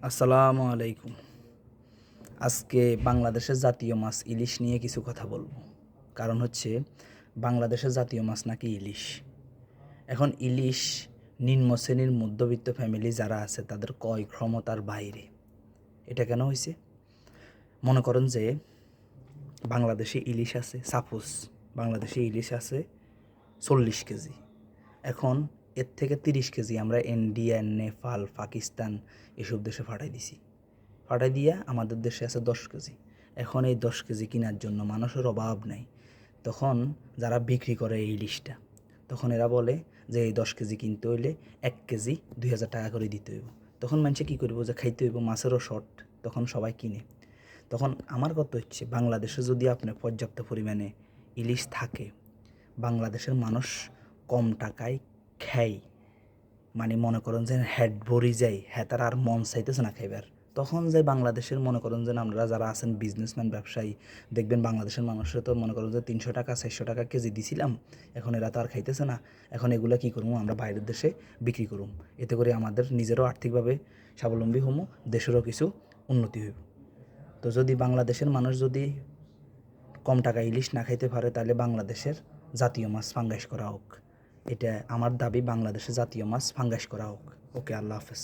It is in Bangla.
আসসালামু আলাইকুম। আজকে বাংলাদেশের জাতীয় মাছ ইলিশ নিয়ে কিছু কথা বলবো। কারণ হচ্ছে বাংলাদেশের জাতীয় মাছ নাকি ইলিশ। এখন ইলিশ নিম্ন শ্রেণীর মধ্যবিত্ত ফ্যামিলি যারা আছে তাদের ক্রয় ক্ষমতার বাইরে। এটা কেন হয়েছে? মনে করেন যে বাংলাদেশে ইলিশ আছে, সাপোজ বাংলাদেশে ইলিশ আছে 40 কেজি। এখন এর থেকে 30 কেজি আমরা ইন্ডিয়া, নেপাল, পাকিস্তান এসব দেশে পাঠাই দিয়া আমাদের দেশে আছে 10 কেজি। এখন এই 10 কেজি কেনার জন্য মানুষের অভাব নাই। তখন যারা বিক্রি করে এই ইলিশটা, তখন এরা বলে যে এই 10 কেজি কিনতে হইলে 1 কেজি 2000 টাকা করে দিতে হইব। তখন মানুষে কী করবো, যে খাইতে হইব, মাছেরও শর্ট, তখন সবাই কিনে। তখন আমার কথা হচ্ছে, বাংলাদেশে যদি আপনার পর্যাপ্ত পরিমাণে ইলিশ থাকে, বাংলাদেশের মানুষ কম টাকায় খায়, মানে মনে করেন যে হেড ভরি যায়, হ্যাঁ তার আর মন চাইতেছে না খাইবার। তখন যে বাংলাদেশের মনে করেন যে আমরা যারা আছেন বিজনেসম্যান, ব্যবসায়ী, দেখবেন বাংলাদেশের মানুষের তো মনে করেন যে 300 টাকা 400 টাকা কেজি দিছিলাম, এখন এরা তো আর খাইতেছে না। এখন এগুলো কী করবো, আমরা বাইরের দেশে বিক্রি করুম। এতে করে আমাদের নিজেরও আর্থিকভাবে স্বাবলম্বী হমু, দেশেরও কিছু উন্নতি হইব। তো যদি বাংলাদেশের মানুষ যদি কম টাকা ইলিশ না খাইতে পারে, তাহলে বাংলাদেশের জাতীয় মাছ ফাঙ্গাস করা হোক। এটা আমার দাবি, বাংলাদেশের জাতীয় মাছ ফাঙ্গাস করা হোক। ওকে, আল্লাহ হাফেজ।